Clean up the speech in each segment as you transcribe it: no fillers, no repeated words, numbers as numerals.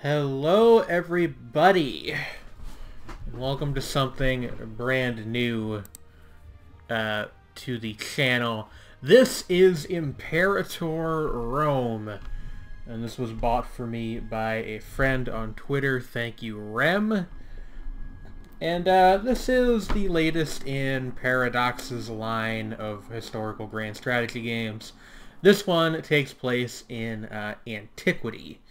Hello everybody, and welcome to something brand new to the channel. This is Imperator Rome, and this was bought for me by a friend on Twitter. Thank you, Rem. And this is the latest in Paradox's line of historical grand strategy games. This one takes place in antiquity,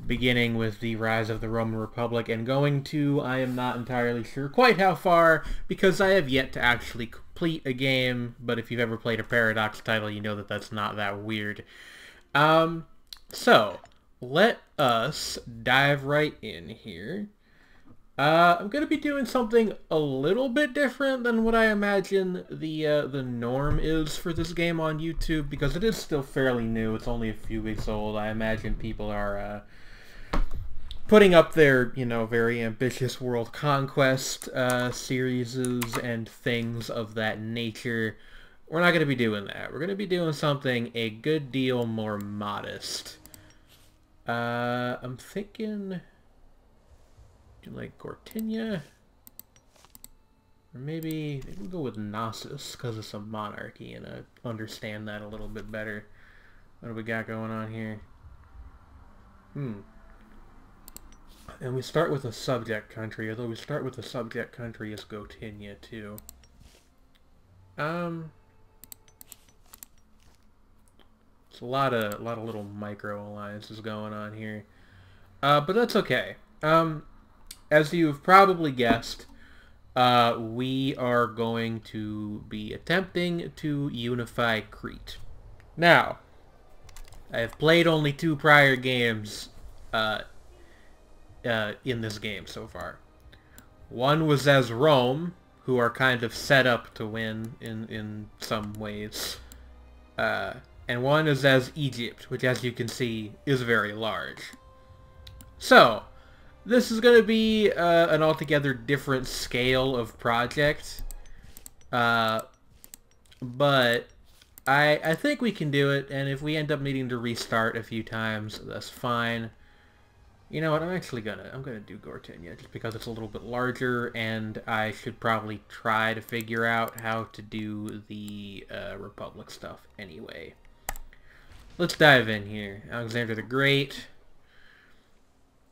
beginning with the rise of the Roman Republic and going to, I am not entirely sure quite how far, because I have yet to actually complete a game, but if you've ever played a Paradox title, you know that that's not that weird. So, let us dive right in here. I'm going to be doing something a little bit different than what I imagine the norm is for this game on YouTube, because it is still fairly new. It's only a few weeks old. I imagine people are putting up their, very ambitious World Conquest series and things of that nature. We're not going to be doing that. We're going to be doing something a good deal more modest. I'm thinking, do like Gortynia? Or maybe we'll go with Knossos, because it's a monarchy, and I understand that a little bit better. What do we got going on here? And we start with a subject country, although we start with a subject country as Gortynia too. It's a lot of little micro alliances going on here, but that's okay. As you've probably guessed, we are going to be attempting to unify Crete. Now, I have played only 2 prior games in this game so far. One was as Rome, who are kind of set up to win in some ways. And one is as Egypt, which, as you can see, is very large. So, this is going to be an altogether different scale of project. But I think we can do it, and if we end up needing to restart a few times, that's fine. You know what, I'm gonna do Gortynia, just because it's a little bit larger, and I should probably try to figure out how to do the Republic stuff anyway. Let's dive in here. Alexander the Great.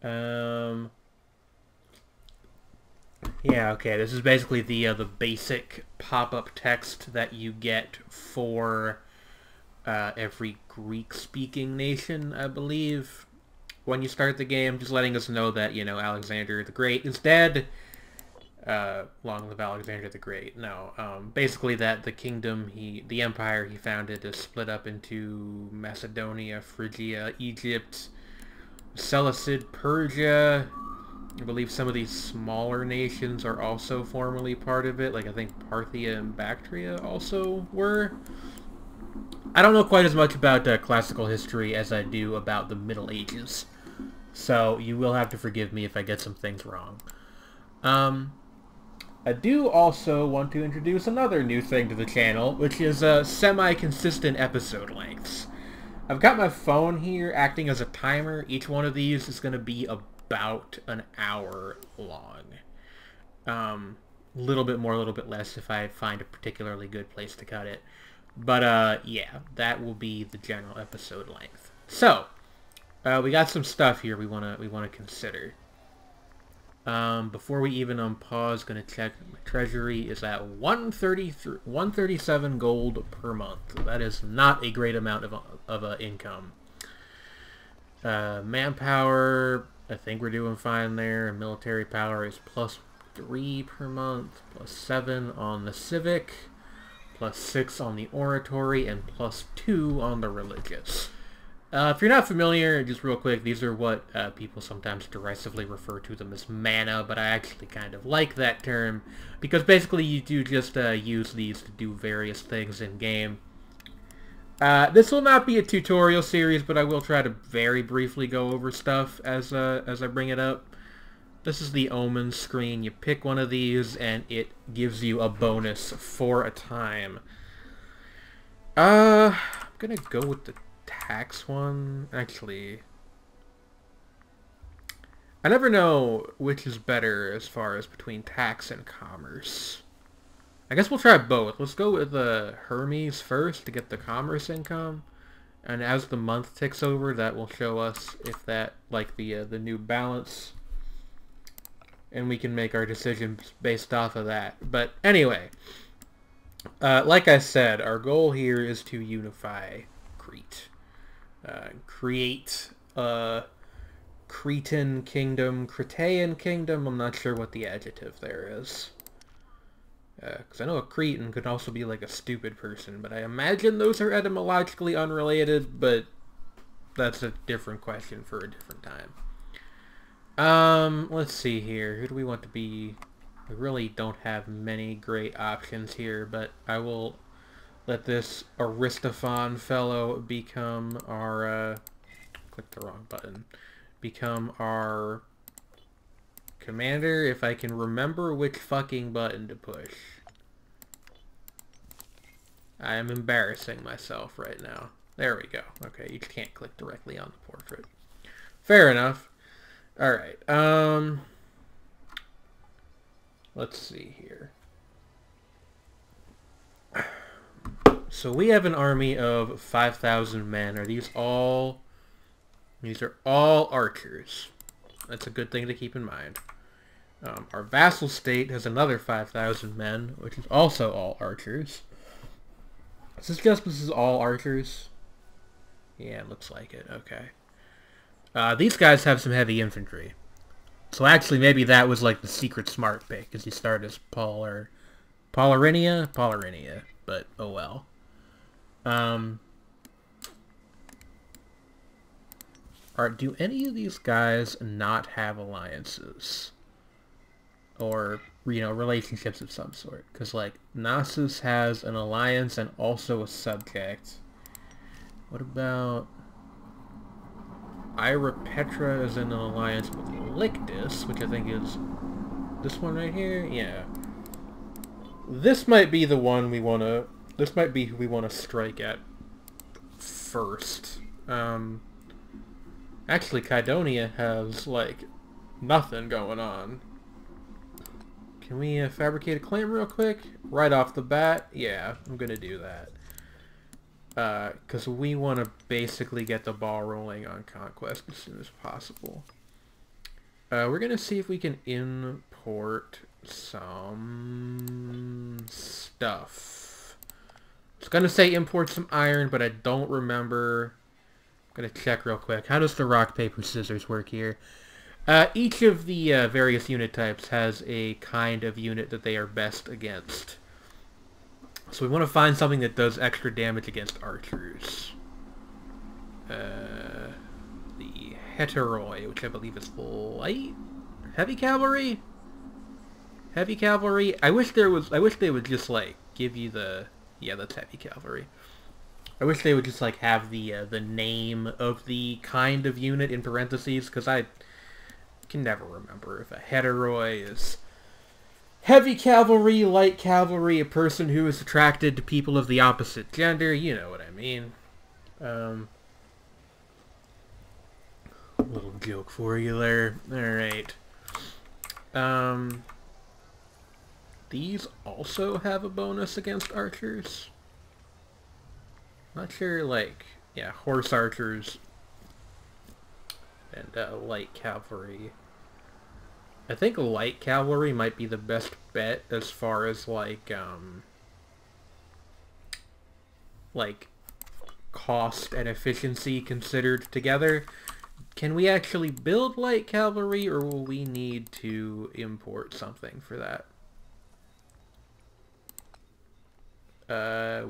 Yeah, okay, this is basically the basic pop-up text that you get for every Greek-speaking nation, I believe, when you start the game, just letting us know that, Alexander the Great is dead. Long live Alexander the Great. No, basically that the kingdom, the empire he founded is split up into Macedonia, Phrygia, Egypt, Seleucid, Persia. I believe some of these smaller nations are also formerly part of it, like I think Parthia and Bactria also were. I don't know quite as much about classical history as I do about the Middle Ages, so you will have to forgive me if I get some things wrong. I do also want to introduce another new thing to the channel, which is semi-consistent episode lengths. I've got my phone here acting as a timer. Each one of these is going to be about an hour long. Little bit more, a little bit less if I find a particularly good place to cut it. But yeah, that will be the general episode length. So, we got some stuff here we wanna consider. Before we even unpause, gonna check my treasury is at 137 gold per month. That is not a great amount of income. Manpower, I think we're doing fine there. Military power is +3 per month, +7 on the civic, +6 on the oratory, and +2 on the religious. If you're not familiar, just real quick, these are what people sometimes derisively refer to them as mana, but I actually kind of like that term, because basically you do just use these to do various things in-game. This will not be a tutorial series, but I will try to very briefly go over stuff as I bring it up. This is the Omen screen. You pick one of these, and it gives you a bonus for a time. I'm gonna go with the tax one. Actually, I never know which is better as far as between tax and commerce. I guess we'll try both. Let's go with Hermes first to get the commerce income. And as the month ticks over, that will show us if that, like the new balance. And we can make our decisions based off of that. But anyway, like I said, our goal here is to unify Crete. Create a Cretan kingdom, Cretan kingdom. I'm not sure what the adjective there is. Because I know a Cretan could also be like a stupid person, but I imagine those are etymologically unrelated, but that's a different question for a different time. Let's see here. Who do we want to be? We really don't have many great options here, but I will let this Aristophon fellow become our, click the wrong button, become our commander, if I can remember which fucking button to push. I am embarrassing myself right now. There we go. Okay, you can't click directly on the portrait. Fair enough. Alright, let's see here. So we have an army of 5,000 men. Are these all... These are all archers. That's a good thing to keep in mind. Our vassal state has another 5,000 men, which is also all archers. Is this all archers? Yeah, it looks like it. Okay. These guys have some heavy infantry. So actually, maybe that was like the secret smart pick, because you start as Polarinia, but oh well. Do any of these guys not have alliances? Or, you know, relationships of some sort? Because, like, Knossos has an alliance and also a subject. What about... Ira Petra is in an alliance with Lictus, which I think is this one right here? Yeah. This might be the one we want to... This might be who we want to strike at first. Actually, Kydonia has, like, nothing going on. Can we fabricate a claim real quick? Right off the bat? Yeah, I'm going to do that. Because we want to basically get the ball rolling on Conquest as soon as possible. We're going to see if we can import some stuff. I was going to say import some iron, but I don't remember. I'm going to check real quick. How does the rock, paper, scissors work here? Each of the various unit types has a kind of unit that they are best against. So we want to find something that does extra damage against archers. The Heteroi, which I believe is light? Heavy cavalry? Heavy cavalry? I wish they would just, like, give you the... Yeah, that's heavy cavalry. I wish they would just, like, have the name of the kind of unit in parentheses, because I can never remember if a Heteroi is heavy cavalry, light cavalry, a person who is attracted to people of the opposite gender. You know what I mean. Little joke for you there. Alright. These also have a bonus against archers. Not sure, like, yeah, horse archers and light cavalry. I think light cavalry might be the best bet as far as, like cost and efficiency considered together. Can we actually build light cavalry, or will we need to import something for that?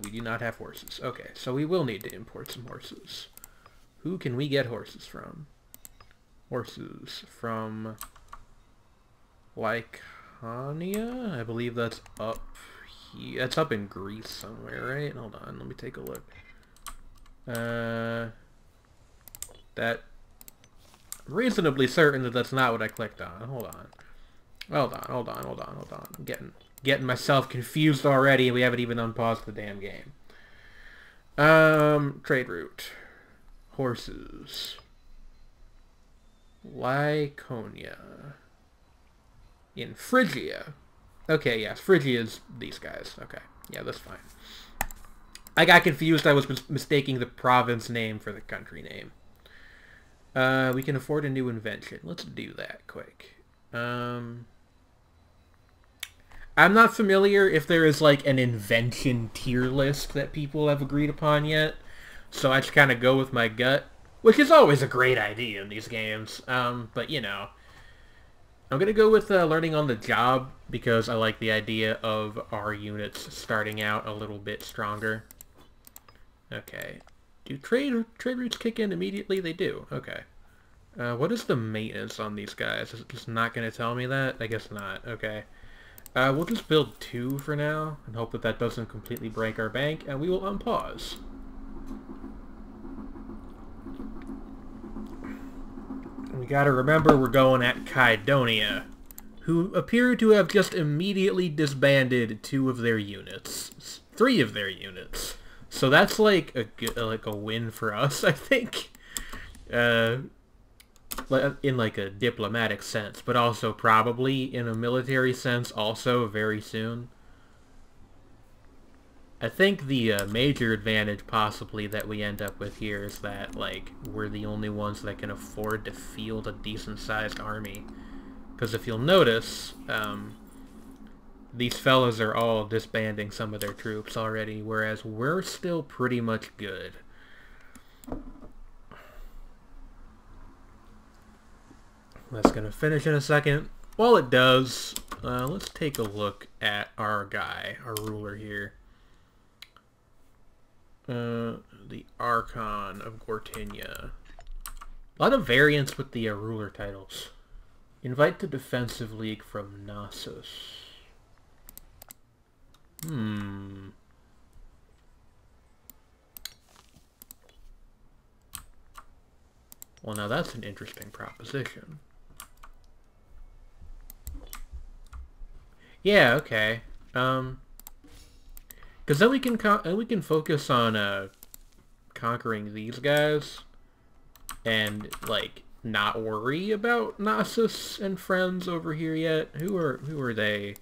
We do not have horses. Okay, so we will need to import some horses. Who can we get horses from? Horses from Lycaonia? I believe that's up here. That's up in Greece somewhere, right? Hold on, let me take a look. That... I'm reasonably certain that that's not what I clicked on. Hold on. Hold on. I'm getting myself confused already, and we haven't even unpaused the damn game. Trade route. Horses. Lyconia. In Phrygia. Okay, yes, Phrygia's these guys. Okay, yeah, that's fine. I got confused. I was mistaking the province name for the country name. We can afford a new invention. Let's do that quick. I'm not familiar if there is like an invention tier list that people have agreed upon yet. So I just kind of go with my gut, which is always a great idea in these games. But you know, I'm going to go with learning on the job because I like the idea of our units starting out a little bit stronger. Okay. Do trade routes kick in immediately? They do. Okay. What is the maintenance on these guys? Is it just not going to tell me that? I guess not. Okay. We'll just build 2 for now and hope that that doesn't completely break our bank, and we will unpause. We gotta remember we're going at Kydonia, who appear to have just immediately disbanded 2 of their units. 3 of their units. So that's like a win for us, I think. In like a diplomatic sense, but also probably in a military sense also very soon. I think the major advantage possibly that we end up with here is that, like, we're the only ones that can afford to field a decent-sized army. Because if you'll notice, these fellas are all disbanding some of their troops already, whereas we're still pretty much good. That's going to finish in a second. While it does, let's take a look at our guy, our ruler here. The Archon of Gortynia. A lot of variants with the ruler titles. Invite to Defensive League from Knossos. Well, now that's an interesting proposition. Yeah, okay. Because then we can focus on conquering these guys, and like not worry about Knossos and friends over here yet. Who are they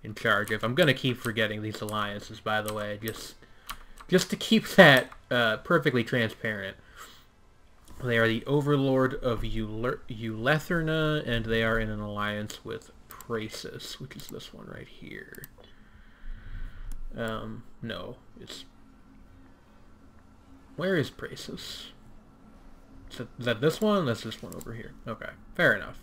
in charge of? I'm gonna keep forgetting these alliances, by the way, just to keep that perfectly transparent. They are the Overlord of Euletherna, and they are in an alliance with Praesus, which is this one right here. No, it's... Where is Praesus? Is that this one? That's this one over here. Okay, fair enough.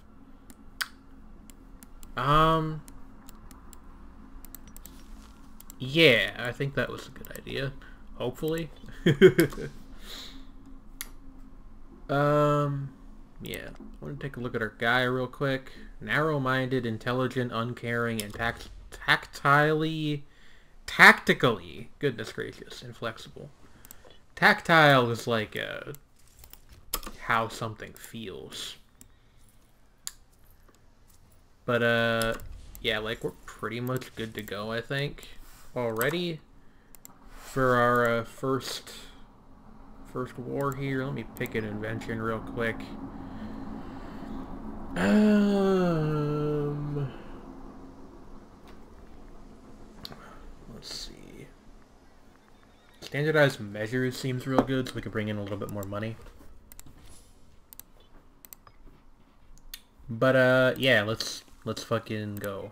Yeah, I think that was a good idea. Hopefully. Yeah. I want to take a look at our guy real quick. Narrow-minded, intelligent, uncaring, and tactically, goodness gracious, inflexible. Tactile is like how something feels. But yeah, like we're pretty much good to go, I think, already for our first war here. Let me pick an invention real quick. Let's see. Standardized measures seems real good, so we can bring in a little bit more money. But yeah, let's fucking go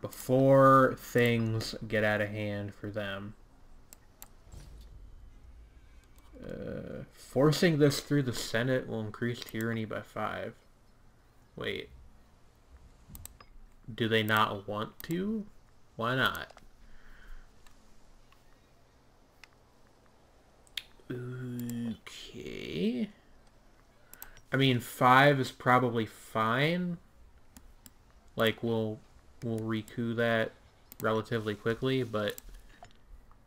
before things get out of hand for them. Forcing this through the Senate will increase tyranny by 5. Wait. Do they not want to? Why not? Okay. I mean, 5 is probably fine. Like, we'll recoup that relatively quickly, but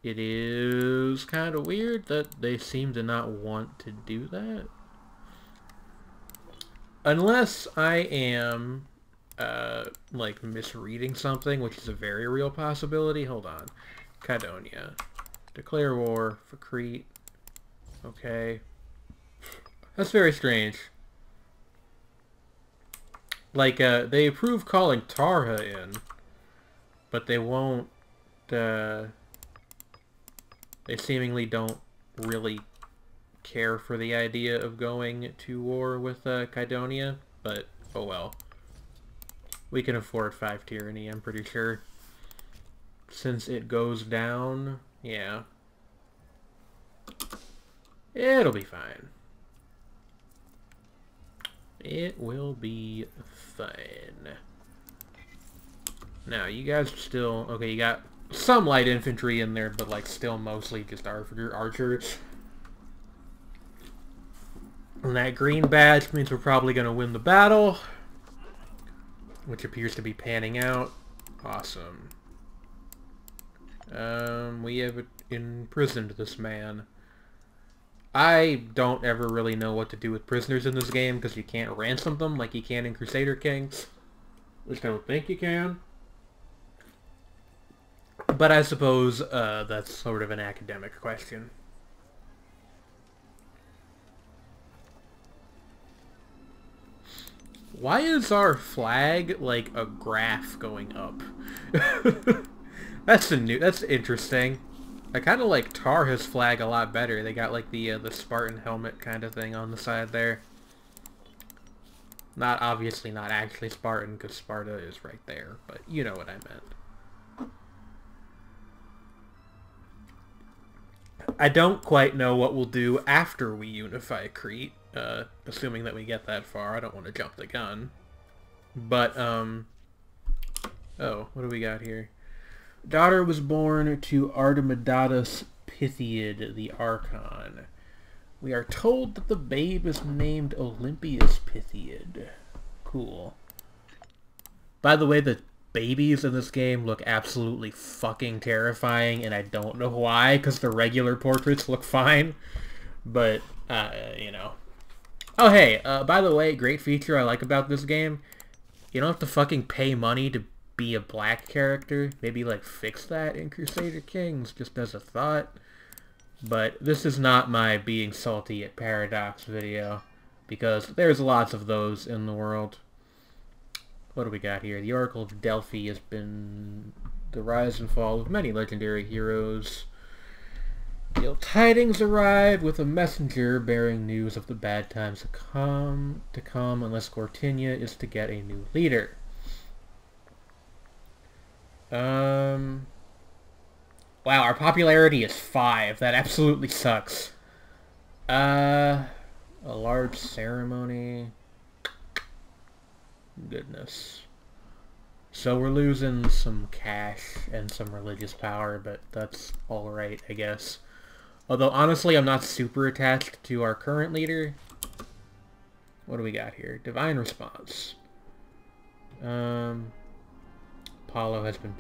it is kind of weird that they seem to not want to do that. Unless I am, like, misreading something, which is a very real possibility. Hold on. Kydonia. Declare war for Crete. Okay. That's very strange. Like, they approve calling Tarha in, but they won't, they seemingly don't really care for the idea of going to war with, Kydonia, but, oh well. We can afford 5 tyranny, I'm pretty sure. Since it goes down, yeah. It'll be fine. It will be fine. Now, you guys still... Okay, you got some light infantry in there, but, like, still mostly just archers. And that green badge means we're probably going to win the battle, which appears to be panning out. Awesome. We have imprisoned this man. I don't ever really know what to do with prisoners in this game, because you can't ransom them like you can in Crusader Kings. At least I don't think you can. But I suppose that's sort of an academic question. Why is our flag like a graph going up? That's interesting. I kind of like Tarha's flag a lot better. They got like the Spartan helmet kind of thing on the side there. Obviously not actually Spartan, because Sparta is right there, but you know what I meant. I don't quite know what we'll do after we unify Crete, assuming that we get that far. I don't want to jump the gun. But, oh, what do we got here? Daughter was born to Artemidatus Pythiad, the Archon. We are told that the babe is named Olympias Pythiad. Cool. By the way, the babies in this game look absolutely fucking terrifying, and I don't know why, because the regular portraits look fine. But, you know. Oh, hey, by the way, great feature I like about this game. You don't have to fucking pay money to be a black character. Maybe, like, fix that in Crusader Kings, just as a thought. But this is not my being salty at Paradox video, because there's lots of those in the world. What do we got here? The Oracle of Delphi has been the rise and fall of many legendary heroes. Ill tidings arrive with a messenger bearing news of the bad times to come unless Gortinia is to get a new leader. Wow, our popularity is 5. That absolutely sucks. A large ceremony. Goodness. So we're losing some cash and some religious power, but that's alright, I guess. Although, honestly, I'm not super attached to our current leader. What do we got here? Divine response. Apollo has been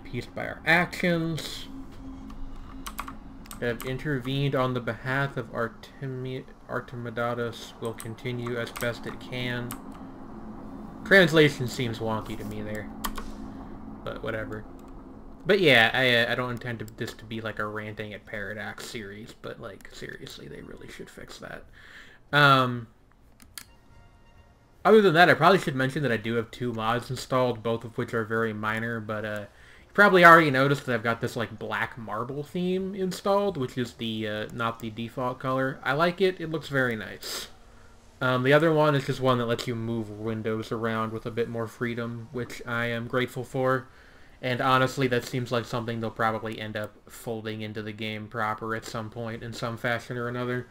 pieced by our actions. Have intervened on the behalf of Artemidatus. Will continue as best it can. Translation seems wonky to me there, but whatever. But yeah, I don't intend this to be like a ranting at Paradox series, but like seriously, they really should fix that. Other than that, I probably should mention that I do have 2 mods installed, both of which are very minor, but you probably already noticed that I've got this like black marble theme installed, which is the not the default color. I like it. It looks very nice. The other one is just one that lets you move windows around with a bit more freedom, which I am grateful for. And honestly, that seems like something they'll probably end up folding into the game proper at some point in some fashion or another.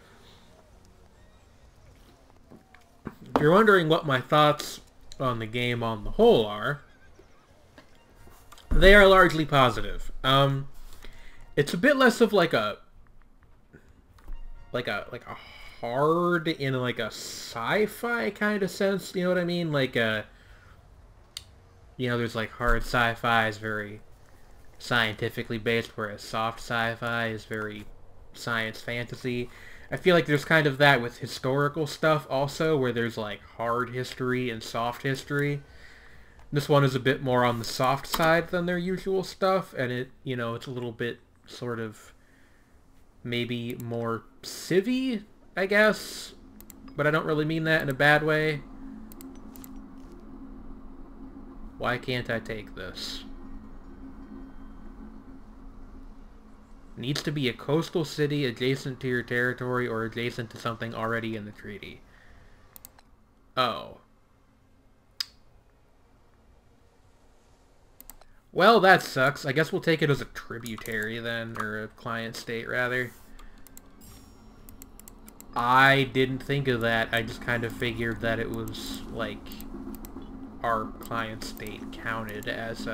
If you're wondering what my thoughts on the game on the whole are, they are largely positive. It's a bit less of like a hard in like a sci-fi kind of sense, you know what I mean? Like you know, there's like hard sci-fi is very scientifically based, whereas soft sci-fi is very science fantasy. I feel like there's kind of that with historical stuff also, where there's like hard history and soft history. This one is a bit more on the soft side than their usual stuff, and it, you know, it's a little bit sort of maybe more civvy, I guess, but I don't really mean that in a bad way. Why can't I take this? Needs to be a coastal city adjacent to your territory or adjacent to something already in the treaty. Oh. Well, that sucks. I guess we'll take it as a tributary then, or a client state, rather. I didn't think of that. I just kind of figured that it was, like, our client state counted as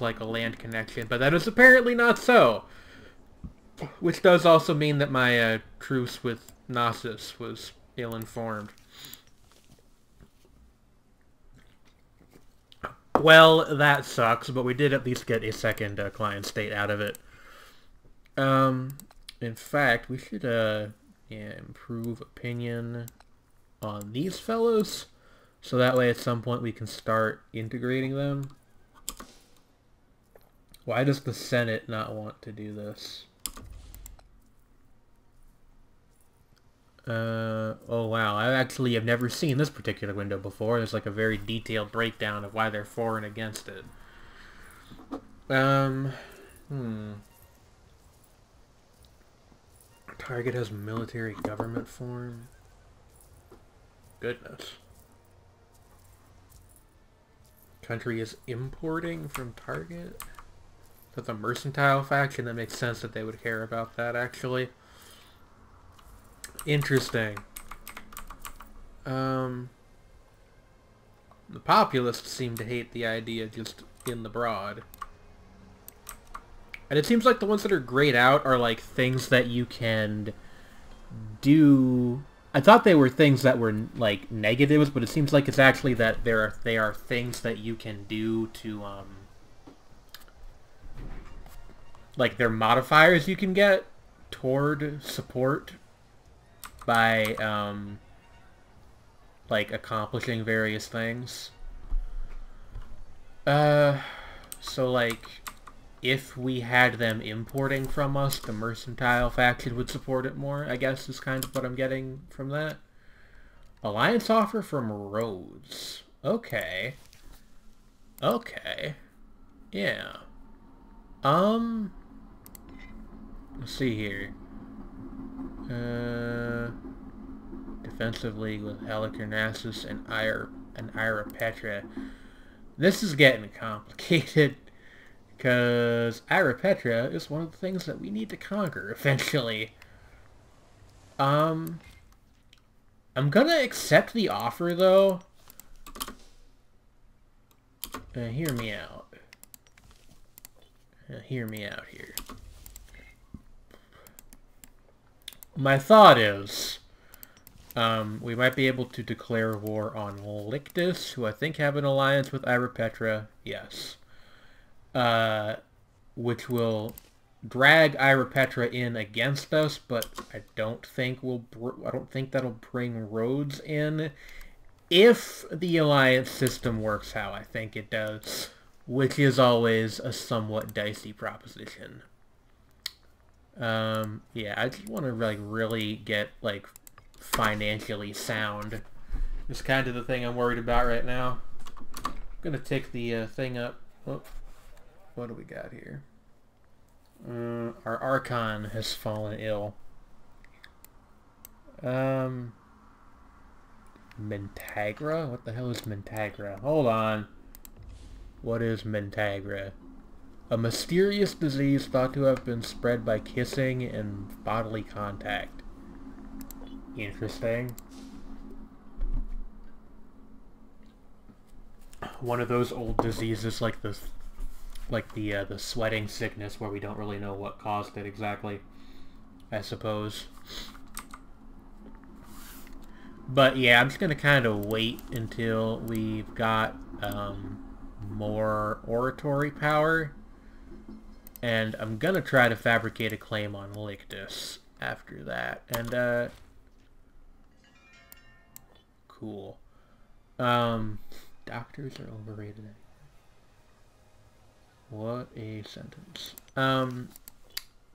like a land connection, but that is apparently not so. Which does also mean that my truce with Knossos was ill-informed. Well, that sucks, but we did at least get a second client state out of it. In fact, we should improve opinion on these fellows, so that way at some point we can start integrating them. Why does the Senate not want to do this? Oh wow, I actually have never seen this particular window before. There's like a very detailed breakdown of why they're for and against it. Target has military government form. Goodness. Country is importing from target. That's a mercantile faction. That makes sense that they would care about that, actually. Interesting. The populists seem to hate the idea just in the broad. And it seems like the ones that are grayed out are like things that you can do. I thought they were things that were like negatives, but it seems like it's actually that they are things that you can do to like they're modifiers you can get toward support by like accomplishing various things. So like if we had them importing from us, the mercantile faction would support it more, I guess is kind of what I'm getting from that. Alliance offer from Rhodes. Okay. Okay. Yeah. Let's see here. Defensive League with Halicarnassus and Imperator. This is getting complicated. Because Imperator is one of the things that we need to conquer eventually. I'm gonna accept the offer though. Hear me out. Hear me out here. My thought is, we might be able to declare war on Lictus, who I think have an alliance with Imperator. Yes. Which will drag Imperator in against us, but I don't think that'll bring Rhodes in if the alliance system works how I think it does, which is always a somewhat dicey proposition. Yeah, I just want to like really get like financially sound. It's kind of the thing I'm worried about right now. I'm gonna take the thing up. Oh. What do we got here? Our Archon has fallen ill. Mentagra? What the hell is Mentagra? Hold on. What is Mentagra? A mysterious disease thought to have been spread by kissing and bodily contact. Interesting. One of those old diseases like the sweating sickness where we don't really know what caused it exactly, I suppose. But yeah, I'm just gonna kind of wait until we've got more oratory power, and I'm gonna try to fabricate a claim on Lictus after that. And cool. Doctors are overrated. What a sentence. I'm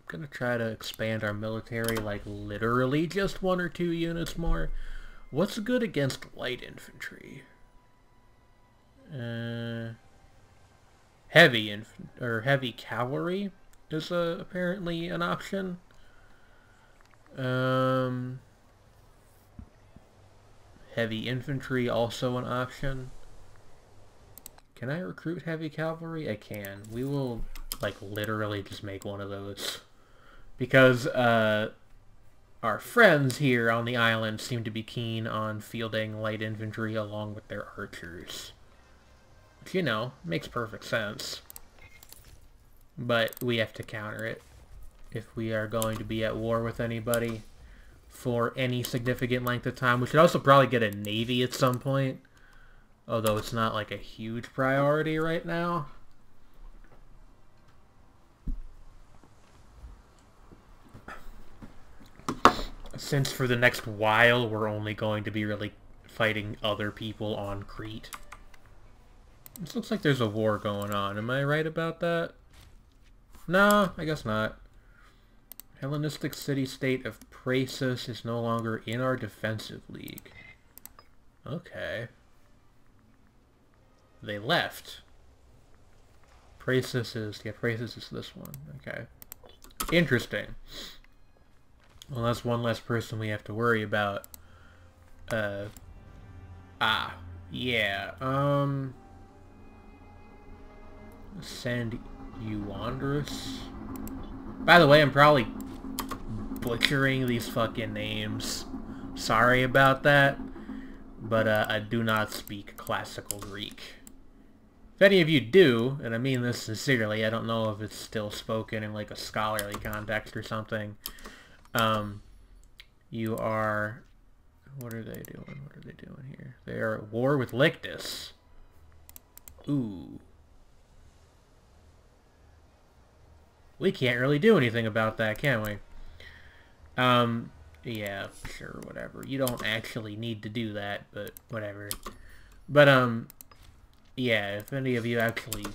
gonna try to expand our military, like literally just 1 or 2 units more. What's good against light infantry? heavy cavalry is apparently an option. Heavy infantry also an option. Can I recruit heavy cavalry? I can. We will, like, literally just make one of those. Because, our friends here on the island seem to be keen on fielding light infantry along with their archers. Which, you know, makes perfect sense. But we have to counter it if we are going to be at war with anybody for any significant length of time. We should also probably get a navy at some point. Although it's not like a huge priority right now. Since for the next while we're only going to be really fighting other people on Crete. This looks like there's a war going on. Am I right about that? No, I guess not. Hellenistic city-state of Praesus is no longer in our defensive league. Okay. They left. Praesus is this one. Okay. Interesting. Well, that's one less person we have to worry about. Yeah. Send you Wanderous. By the way, I'm probably butchering these fucking names. Sorry about that. But I do not speak classical Greek. If any of you do, and I mean this sincerely, I don't know if it's still spoken in like a scholarly context or something. You are... What are they doing? What are they doing here? They are at war with Lictus. Ooh. We can't really do anything about that, can we? Yeah, sure, whatever. You don't actually need to do that, but whatever. But, yeah, if any of you actually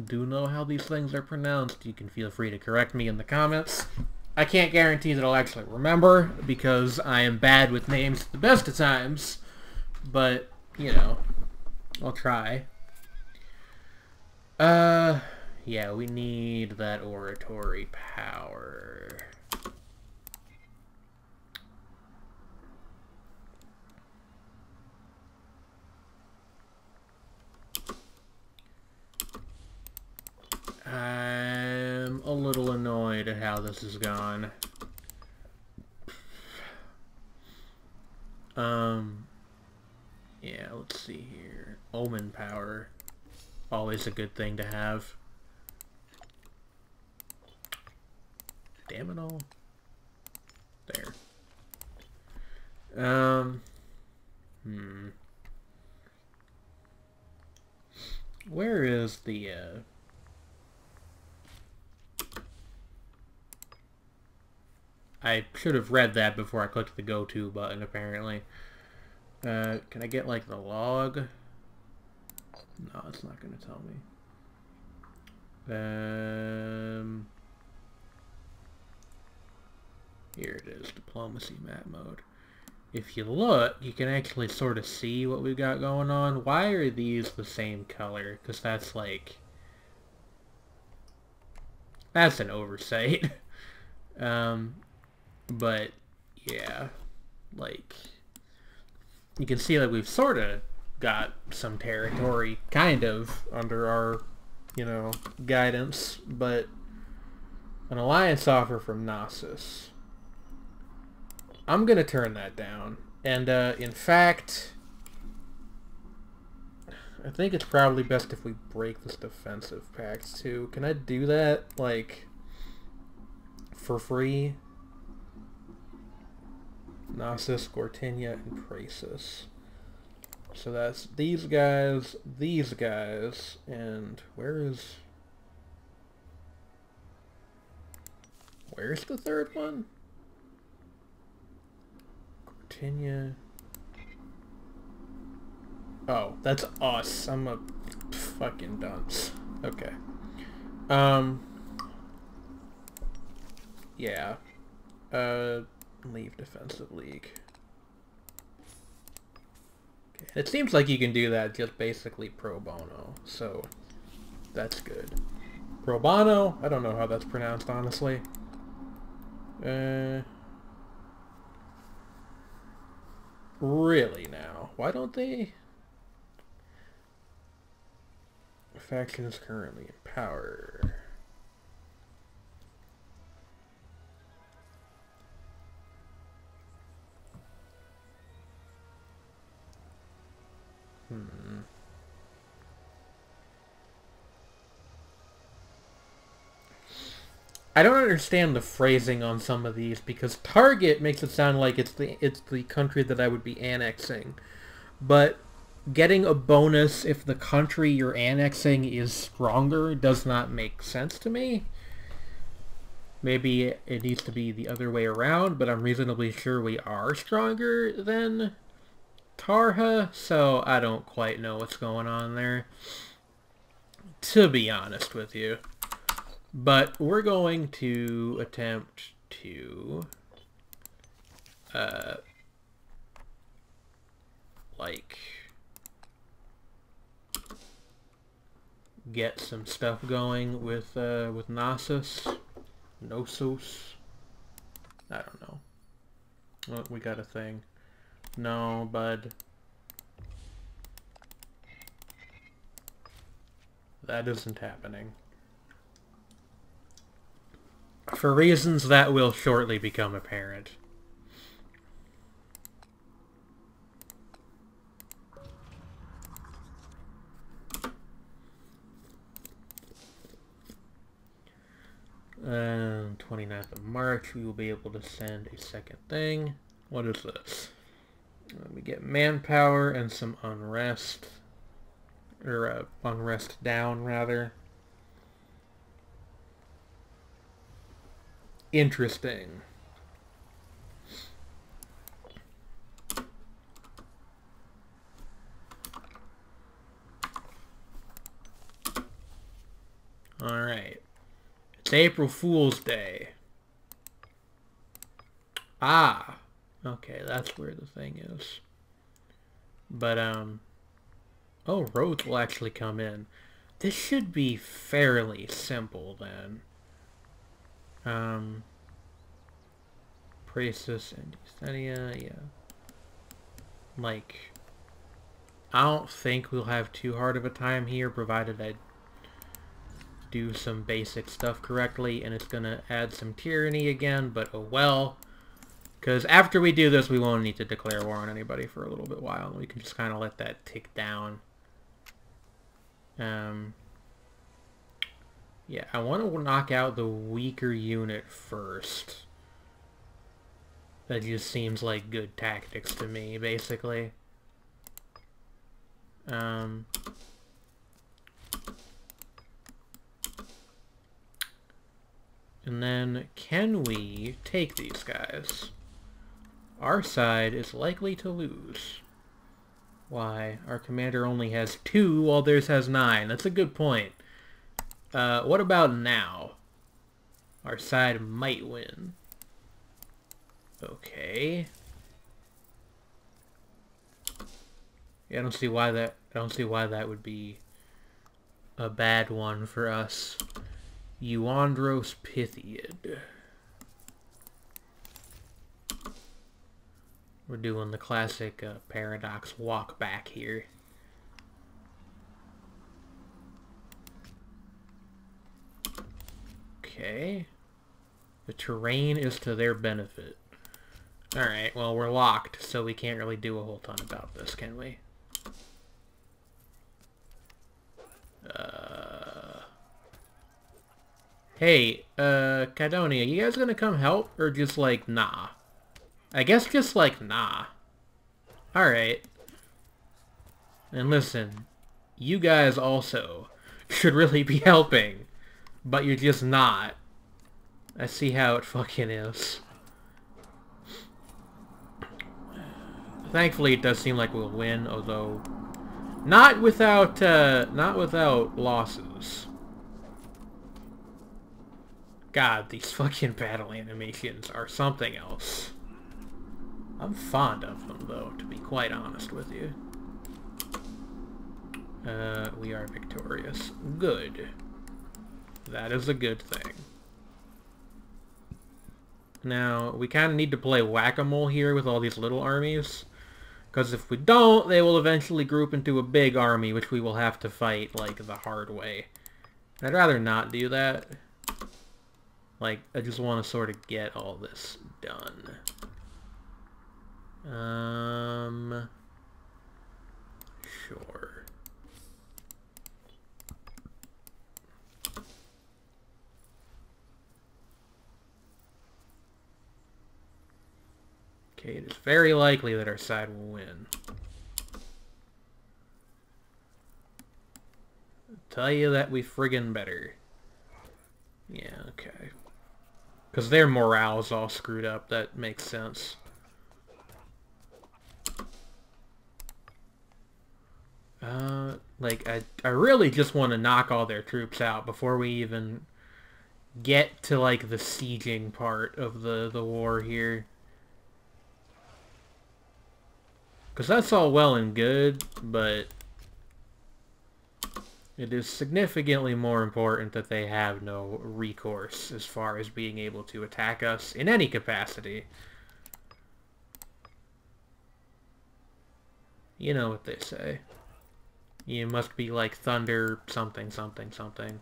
do know how these things are pronounced, you can feel free to correct me in the comments. I can't guarantee that I'll actually remember, because I am bad with names at the best of times, but, you know, I'll try. Yeah, we need that oratory power. I'm a little annoyed at how this has gone. Yeah, let's see here. Omen power. Always a good thing to have. Damn it all. There. Where is the, I should have read that before I clicked the go to button, apparently. Can I get, like, the log? No, it's not going to tell me. Here it is, diplomacy map mode. If you look, you can actually sort of see what we've got going on. Why are these the same color? Because that's, like... That's an oversight. But, yeah. Like... You can see that we've sort of got some territory, kind of, under our, you know, guidance, but an alliance offer from Knossos. I'm going to turn that down. And, in fact, I think it's probably best if we break this defensive pact, too. Can I do that, like, for free? Knossos, Gortynia, and Praesus. So that's these guys, and where's the third one? Gortynia. Oh, that's us. I'm a fucking dunce. Okay. Yeah. Leave defensive league. Okay, It seems like you can do that just basically pro bono, so that's good. Pro bono? I don't know how that's pronounced, honestly. Really now? Why don't they... Faction is currently in power. I don't understand the phrasing on some of these because target makes it sound like it's the country that I would be annexing, but getting a bonus if the country you're annexing is stronger does not make sense to me. Maybe it needs to be the other way around, but I'm reasonably sure we are stronger than Tarha, so I don't quite know what's going on there, to be honest with you. But we're going to attempt to like get some stuff going with Knossos. I don't know. Oh, we got a thing. No, bud. That isn't happening. For reasons that will shortly become apparent. On 29th of March, we will be able to send a second thing. What is this? We get manpower and some unrest. Or unrest down, rather. Interesting. Alright. It's April Fool's Day. Ah! Okay, that's where the thing is. But, oh, roads will actually come in. This should be fairly simple, then. Praesus and Euthenia, yeah. Like, I don't think we'll have too hard of a time here, provided I do some basic stuff correctly, and it's gonna add some tyranny again, but oh well. Because after we do this, we won't need to declare war on anybody for a little bit while, and we can just kind of let that tick down. Yeah, I want to knock out the weaker unit first. That just seems like good tactics to me, basically. And then, can we take these guys? Our side is likely to lose. Why? Our commander only has 2, while theirs has 9. That's a good point. What about now? Our side might win. Okay. Yeah, I don't see why that would be a bad one for us. Euandros Pythiad. We're doing the classic paradox walk back here. Okay. The terrain is to their benefit. Alright, well, we're locked, so we can't really do a whole ton about this, can we? Hey, Cydonia, you guys gonna come help, or just like, nah? I guess just like, nah. Alright. And listen, you guys also should really be helping, but you're just not. I see how it fucking is. Thankfully, it does seem like we'll win, although not without losses. God, these fucking battle animations are something else. I'm fond of them, though, to be quite honest with you. We are victorious. Good. That is a good thing. Now, we kind of need to play whack-a-mole here with all these little armies. Because if we don't, they will eventually group into a big army, which we will have to fight, like, the hard way. And I'd rather not do that. Like, I just want to sort of get all this done. Sure. Okay, it is very likely that our side will win. I'll tell you that we friggin' better. Yeah, okay. Because their morale's all screwed up, that makes sense. Like, I really just want to knock all their troops out before we even get to, like, the sieging part of the war here. Because that's all well and good, but it is significantly more important that they have no recourse as far as being able to attack us in any capacity. You know what they say. You must be like thunder something something something.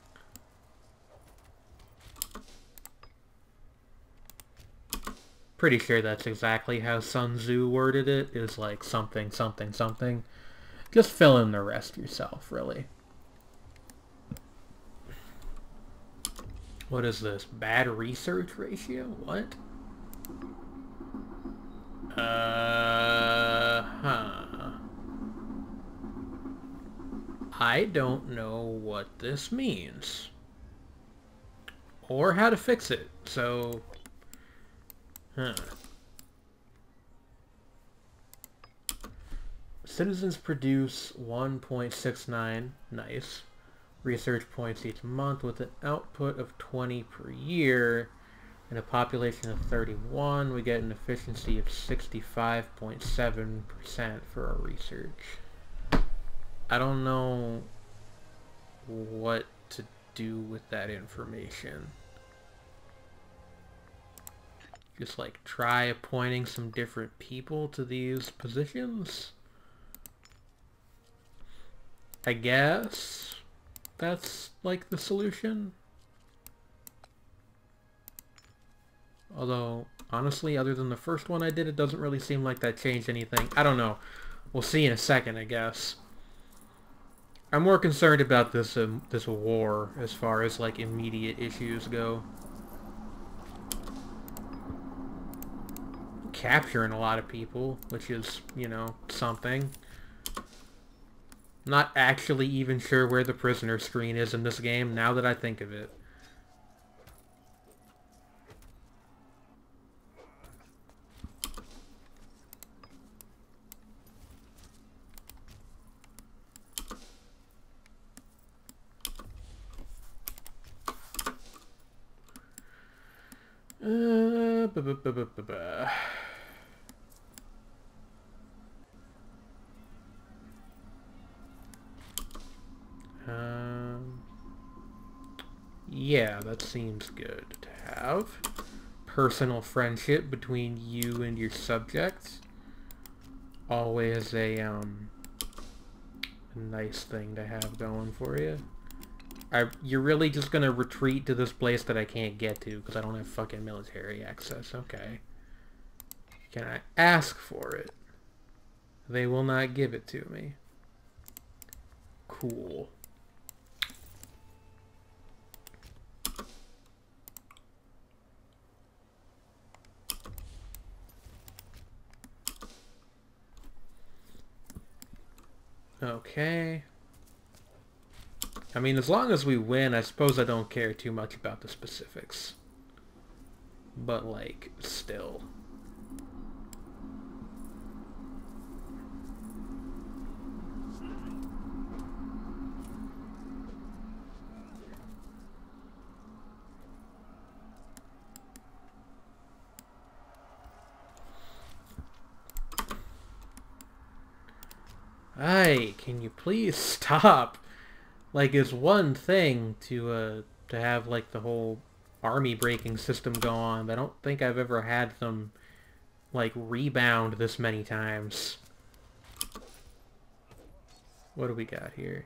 Pretty sure that's exactly how Sun Tzu worded it, is like something something something. Just fill in the rest yourself, really. What is this? Bad research ratio? What? I don't know what this means. Or how to fix it, so... Citizens produce 1.69, nice, research points each month with an output of 20 per year and a population of 31. We get an efficiency of 65.7% for our research. I don't know what to do with that information. Just like try appointing some different people to these positions? I guess that's like the solution. Although, honestly, other than the first one I did, it doesn't really seem like that changed anything. I don't know. We'll see in a second, I guess. I'm more concerned about this this war as far as like immediate issues go. Capturing a lot of people, which is, you know, something. Not actually even sure where the prisoner screen is in this game, now that I think of it. Yeah, that seems good to have. Personal friendship between you and your subjects. Always a nice thing to have going for you. You're really just gonna retreat to this place that I can't get to because I don't have fucking military access. Okay. Can I ask for it? They will not give it to me. Cool. Okay. I mean, as long as we win, I suppose I don't care too much about the specifics. But, like, still. Hey, can you please stop? Like, it's one thing to have, like, the whole army breaking system go on, but I don't think I've ever had them, like, rebound this many times. What do we got here?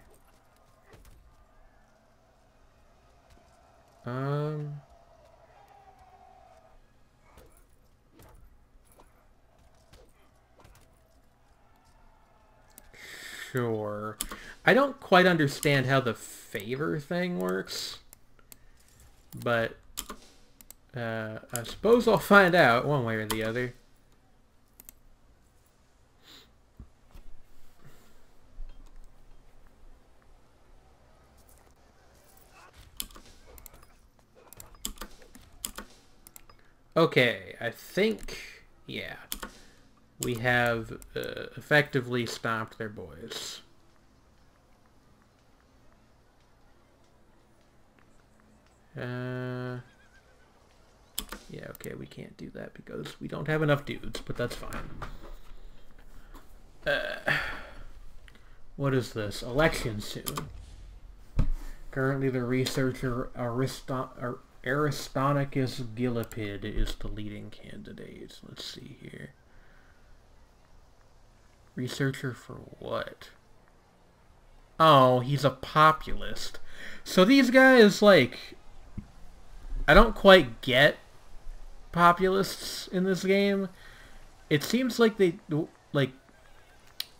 Sure. I don't quite understand how the favor thing works, but I suppose I'll find out one way or the other. Okay, I think, yeah, we have effectively stopped their boys. Yeah, okay, we can't do that because we don't have enough dudes, but that's fine. What is this? Election soon. Currently, the researcher Aristarchus Gillipid is the leading candidate. Let's see here. Researcher for what? Oh, he's a populist. So these guys, like, I don't quite get populists in this game. It seems like the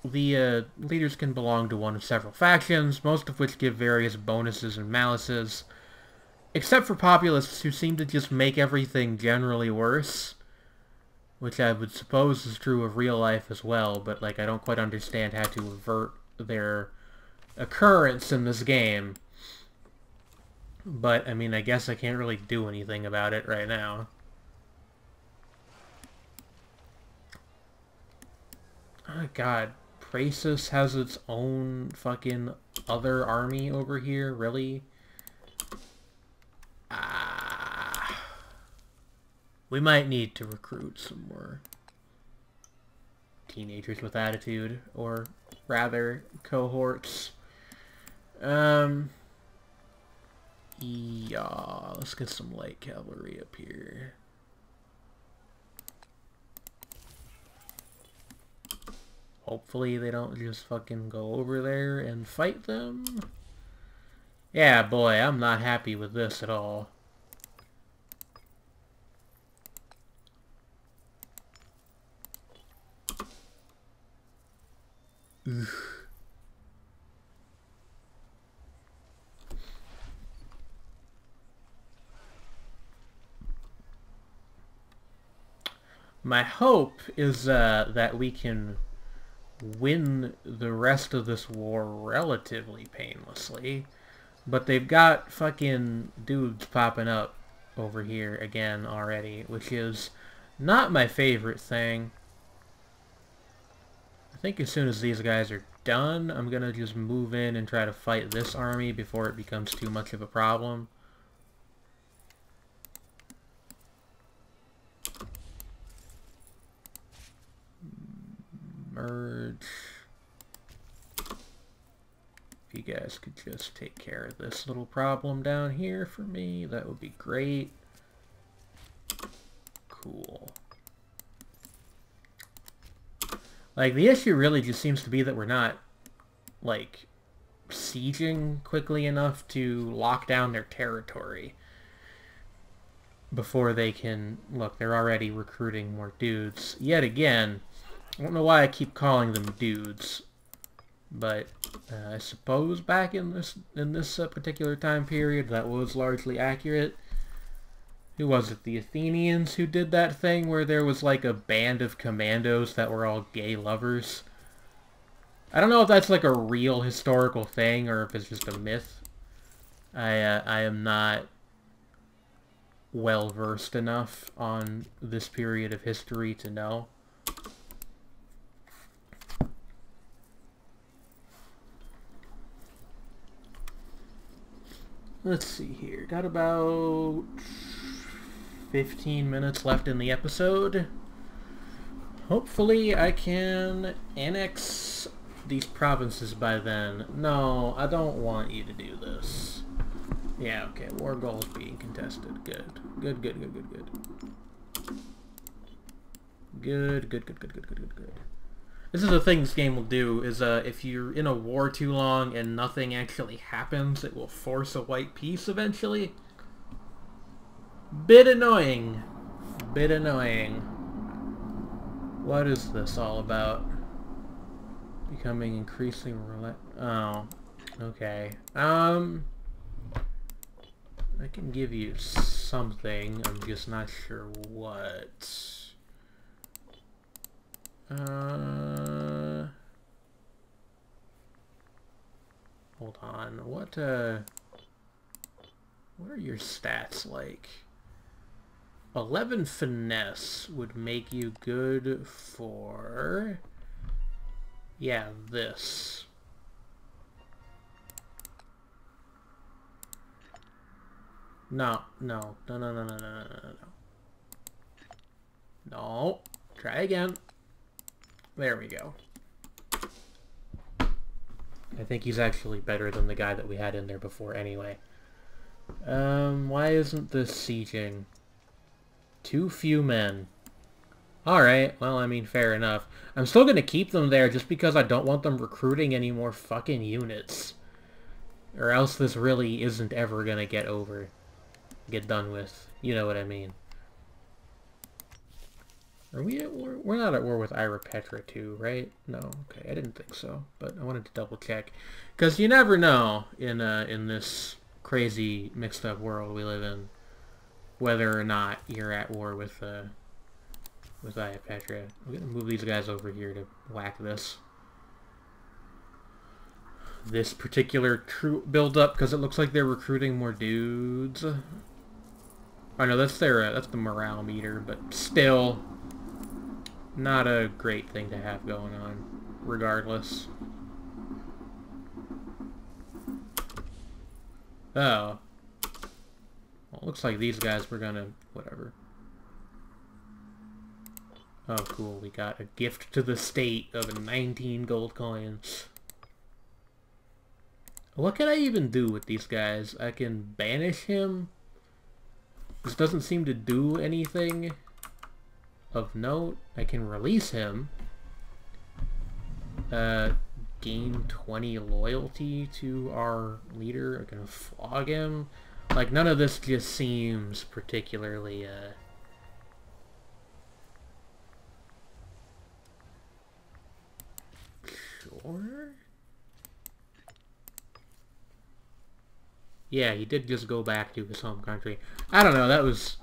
leaders can belong to one of several factions, most of which give various bonuses and malices. Except for populists who seem to just make everything generally worse. Which I would suppose is true of real life as well, but like I don't quite understand how to avert their occurrence in this game. But, I mean, I guess I can't really do anything about it right now. Oh god, Praesus has its own fucking other army over here? Really? We might need to recruit some more teenagers with attitude, or rather, cohorts. Yeah, let's get some light cavalry up here. Hopefully they don't just fucking go over there and fight them. Yeah, boy, I'm not happy with this at all. Ugh. My hope is that we can win the rest of this war relatively painlessly. But they've got fucking dudes popping up over here again already, which is not my favorite thing. I think as soon as these guys are done, I'm gonna just move in and try to fight this army before it becomes too much of a problem. Merge. If you guys could just take care of this little problem down here for me, that would be great. Cool. Like, the issue really just seems to be that we're not, like, sieging quickly enough to lock down their territory before they can... Look, they're already recruiting more dudes. Yet again, I don't know why I keep calling them dudes, but I suppose back in this particular time period that was largely accurate. Who was it? The Athenians who did that thing where there was like a band of commandos that were all gay lovers? I don't know if that's like a real historical thing or if it's just a myth. I am not well versed enough on this period of history to know. Let's see here. Got about 15 minutes left in the episode. Hopefully I can annex these provinces by then. No, I don't want you to do this. Yeah, okay, war goals being contested. Good. Good, good, good, good, good. Good, good, good, good, good, good, good, good. This is the thing this game will do, is if you're in a war too long and nothing actually happens, it will force a white peace eventually. Bit annoying. Bit annoying. What is this all about? Becoming increasingly oh, okay. I can give you something, I'm just not sure what. Hold on. What are your stats like? 11 finesse would make you good for... yeah, this. No. No. Try again. There we go. I think he's actually better than the guy that we had in there before anyway. Why isn't this sieging? Too few men. Alright, well, I mean, fair enough. I'm still gonna keep them there just because I don't want them recruiting any more fucking units. Or else this really isn't ever gonna get done with. You know what I mean. Are we at war? We're not at war with Imperator too, right? No, okay, I didn't think so, but I wanted to double check. Because you never know in this crazy mixed up world we live in, whether or not you're at war with Imperator. I'm gonna move these guys over here to whack this particular troop build up, because it looks like they're recruiting more dudes. Oh no, that's the morale meter, but still not a great thing to have going on, regardless. Oh. Well, it looks like these guys were gonna... whatever. Oh, cool. We got a gift to the state of 19 gold coins. What can I even do with these guys? I can banish him. This doesn't seem to do anything of note. I can release him. Gain 20 loyalty to our leader. I'm gonna flog him. Like, none of this just seems particularly, sure? Yeah, he did just go back to his home country. I don't know, that was...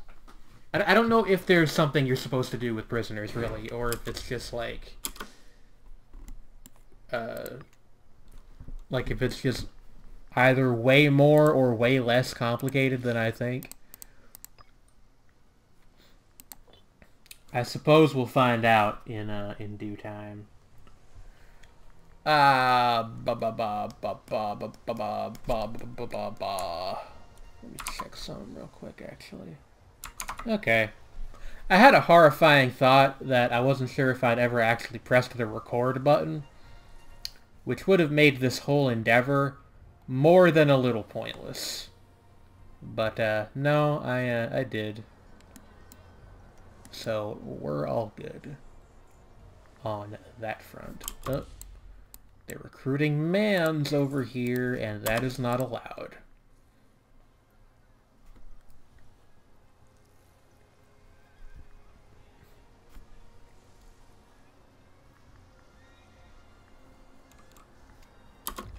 I don't know if there's something you're supposed to do with prisoners, really, or if it's just, like if it's just either way more or way less complicated than I think. I suppose we'll find out in due time. Let me check some real quick, actually. Okay. I had a horrifying thought that I wasn't sure if I'd ever actually pressed the record button, which would have made this whole endeavor more than a little pointless. But, no, I did. So, we're all good on that front. Oh, they're recruiting mans over here, and that is not allowed.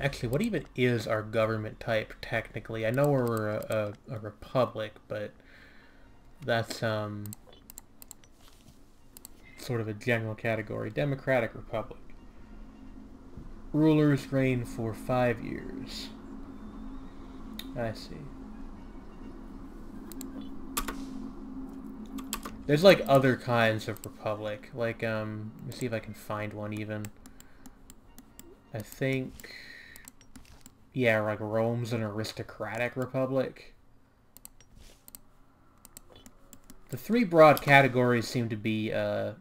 Actually, what even is our government type, technically? I know we're a republic, but that's, sort of a general category. Democratic Republic. Rulers reign for 5 years. I see. There's, like, other kinds of republic. Like, let me see if I can find one, even. I think... yeah, like Rome's an aristocratic republic. The three broad categories seem to be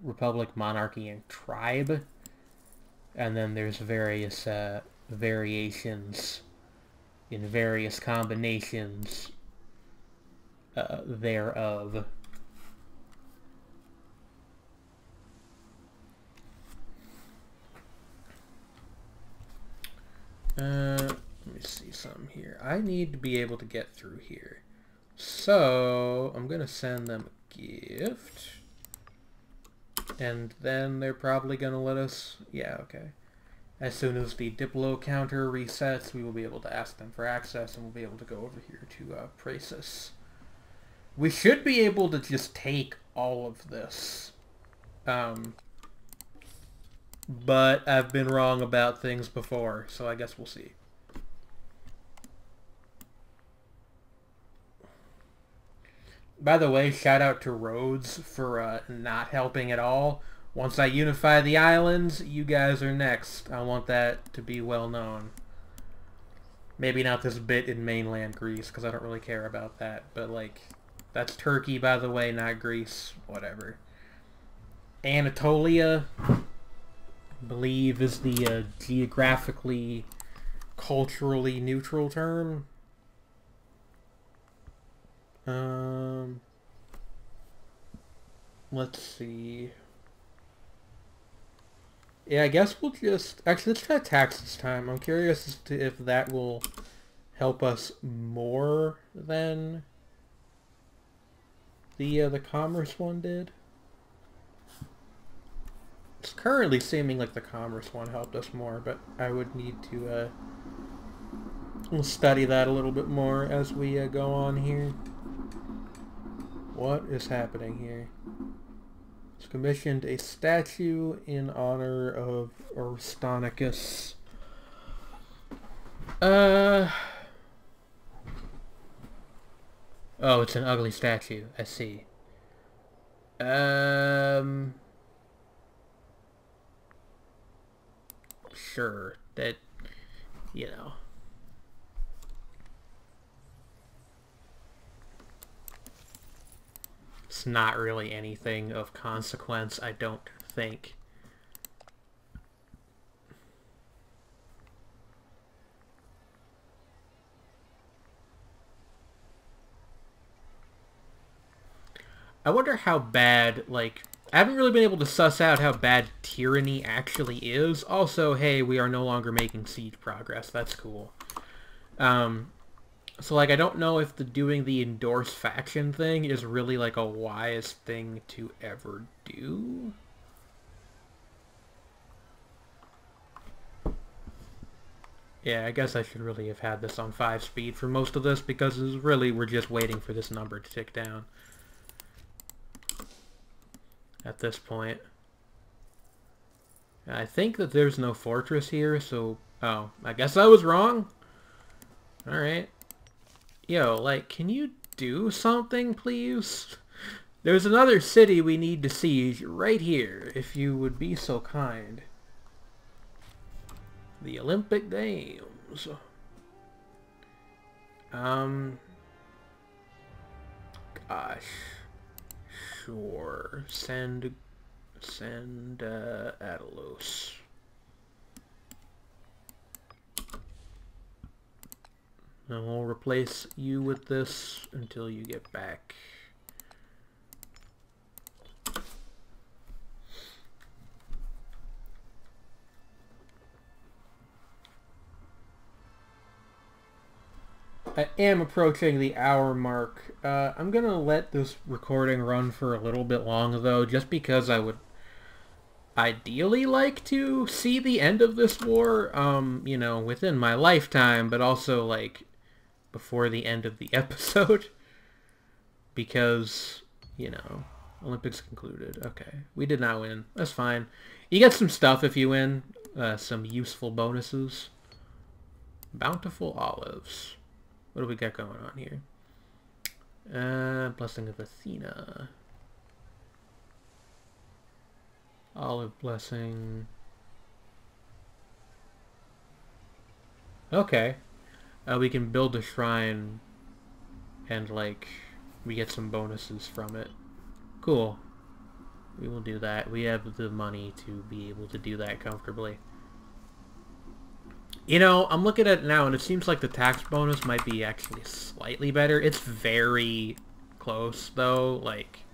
republic, monarchy, and tribe. And then there's various variations in various combinations thereof. Let me see some here. I need to be able to get through here. So, I'm going to send them a gift. And then they're probably going to let us... Yeah, okay. As soon as the Diplo counter resets, we will be able to ask them for access, and we'll be able to go over here to Praesus. We should be able to just take all of this. But I've been wrong about things before, so I guess we'll see. By the way, shout out to Rhodes for not helping at all. Once I unify the islands, you guys are next. I want that to be well known. Maybe not this bit in mainland Greece, because I don't really care about that. But, like, that's Turkey, by the way, not Greece. Whatever. Anatolia, I believe, is the geographically, culturally neutral term. Let's see. Yeah, I guess we'll just... Actually, let's try tax this time. I'm curious as to if that will help us more than the commerce one did. It's currently seeming like the commerce one helped us more, but I would need to we'll study that a little bit more as we go on here. What is happening here? It's commissioned a statue in honor of Aristonicus. Oh, it's an ugly statue. I see. Sure. That, you know. It's not really anything of consequence, I don't think. I wonder how bad, like... I haven't really been able to suss out how bad tyranny actually is. Also, hey, we are no longer making siege progress. That's cool. So, like, I don't know if doing the endorse faction thing is really, like, a wise thing to ever do. Yeah, I guess I should really have had this on 5 speed for most of this, because really we're just waiting for this number to tick down. At this point. I think that there's no fortress here, so... Oh, I guess I was wrong. Alright. Yo, like, can you do something, please? There's another city we need to siege right here, if you would be so kind. The Olympic Games. Gosh. Sure. Send Atalos. And we'll replace you with this until you get back. I am approaching the hour mark. I'm gonna let this recording run for a little bit long, though, just because I would ideally like to see the end of this war, you know, within my lifetime, but also, like, before the end of the episode. Because, you know, Olympics concluded. Okay, we did not win. That's fine. You get some stuff if you win. Some useful bonuses. Bountiful olives. What do we got going on here? Blessing of Athena. Olive blessing. Okay. We can build a shrine and, like, we get some bonuses from it. Cool. We will do that. We have the money to be able to do that comfortably. You know, I'm looking at it now, and it seems like the tax bonus might be actually slightly better. It's very close, though. Like,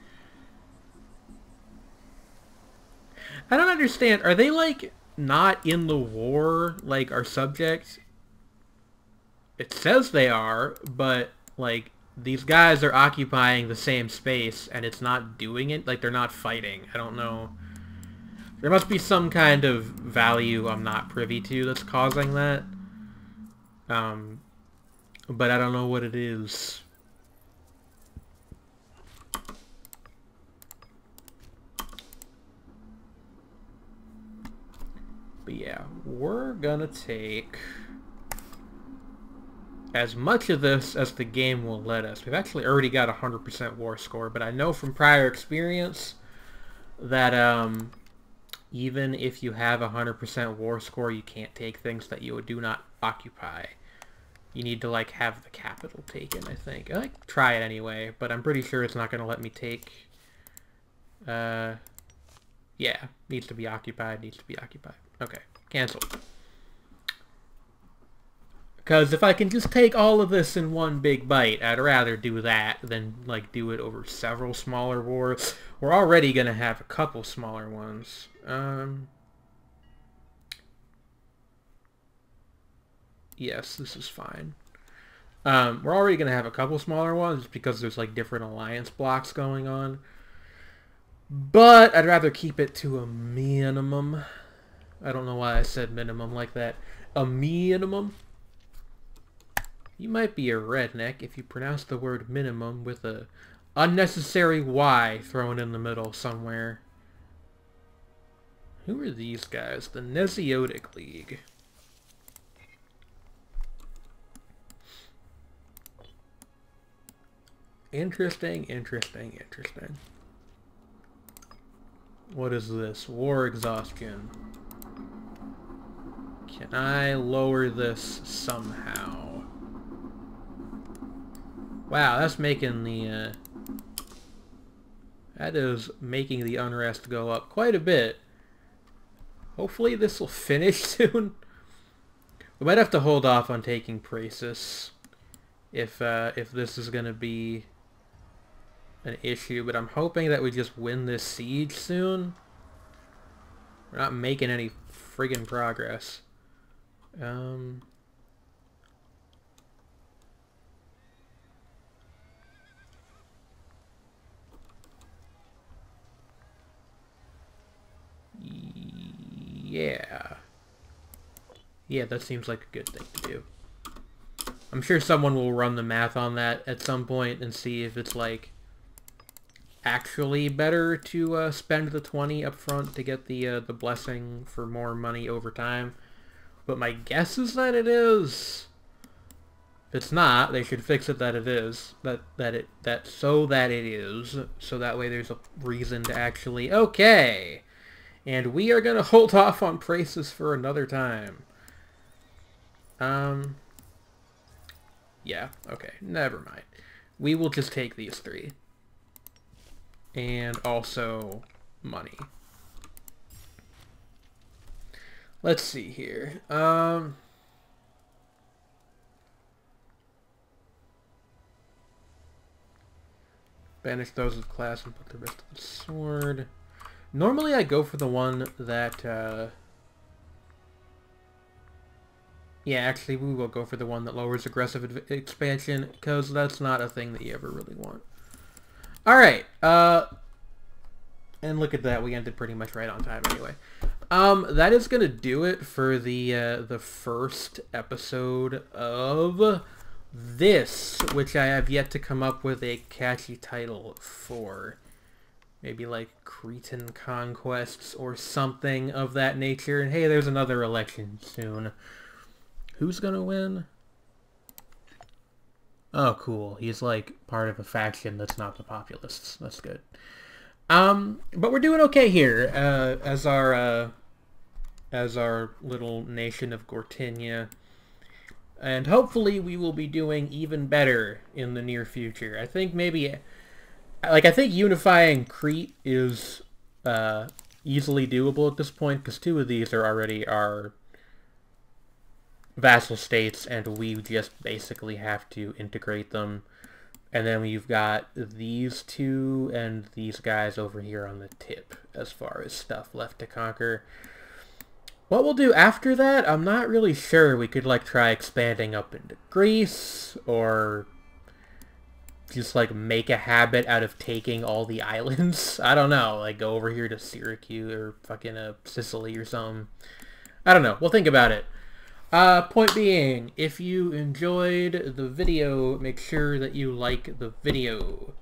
I don't understand. Are they, like, not in the war, like, our subjects? It says they are, but, like, these guys are occupying the same space, and it's not doing it. Like, they're not fighting. I don't know. There must be some kind of value I'm not privy to that's causing that. But I don't know what it is. But yeah, we're gonna take as much of this as the game will let us. We've actually already got 100% war score, but I know from prior experience that even if you have 100% war score, you can't take things that you do not occupy. You need to, like, have the capital taken, I think. I like try it anyway, but I'm pretty sure it's not going to let me take... yeah, needs to be occupied, needs to be occupied. Okay, cancel. Because if I can just take all of this in one big bite, I'd rather do that than, like, do it over several smaller wars. We're already going to have a couple smaller ones. Yes, this is fine. We're already going to have a couple smaller ones because there's, like, different alliance blocks going on. But I'd rather keep it to a minimum. I don't know why I said minimum like that. A minimum. You might be a redneck if you pronounce the word minimum with a unnecessary Y thrown in the middle somewhere. Who are these guys? The Nesiotic League. Interesting, interesting, interesting. What is this? War exhaustion. Can I lower this somehow? Wow, that's making the, that is making the unrest go up quite a bit. Hopefully this will finish soon. We might have to hold off on taking Praesus if this is gonna be an issue, but I'm hoping that we just win this siege soon. We're not making any friggin' progress. Yeah. Yeah, that seems like a good thing to do. I'm sure someone will run the math on that at some point and see if it's, like, actually better to spend the 20 up front to get the blessing for more money over time. But my guess is that it is. If it's not, they should fix it that it is. So that it is. So that way there's a reason to actually... Okay! And we are going to hold off on Praesus for another time. Yeah, okay. Never mind. We will just take these three. And also money. Let's see here. Banish those with class and put the rest of the sword. Normally I go for the one that, yeah, actually we will go for the one that lowers aggressive expansion, because that's not a thing that you ever really want. Alright, and look at that, we ended pretty much right on time anyway. That is gonna do it for the first episode of this, which I have yet to come up with a catchy title for. Maybe like Cretan Conquests or something of that nature. And hey, there's another election soon. Who's gonna win? Oh, cool. He's like part of a faction that's not the populists. That's good. But we're doing okay here as our little nation of Gortynia. And hopefully we will be doing even better in the near future. I think maybe... Like, I think unifying Crete is easily doable at this point, because 2 of these are already our vassal states, and we just basically have to integrate them. And then we've got these two and these guys over here on the tip as far as stuff left to conquer. What we'll do after that, I'm not really sure. We could like try expanding up into Greece, or just like make a habit out of taking all the islands. I don't know, like go over here to Syracuse or fucking Sicily or something. I don't know. We'll think about it. Point being, if you enjoyed the video, make sure that you like the video.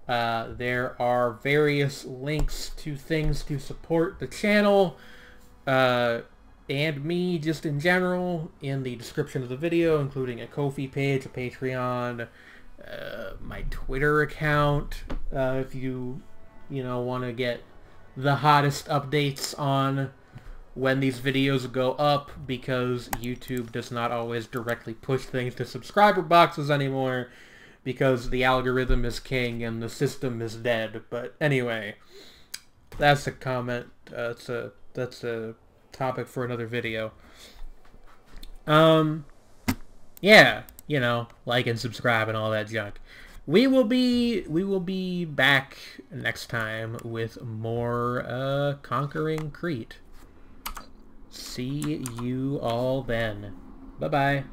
There are various links to things to support the channel, and me just in general in the description of the video, including a Ko-fi page, a Patreon, my Twitter account, if you want to get the hottest updates on when these videos go up, because YouTube does not always directly push things to subscriber boxes anymore, because the algorithm is king and the system is dead. But anyway, that's a comment. That's a topic for another video. Yeah, like and subscribe and all that junk. We will be back next time with more conquering Crete. See you all then. Bye-bye.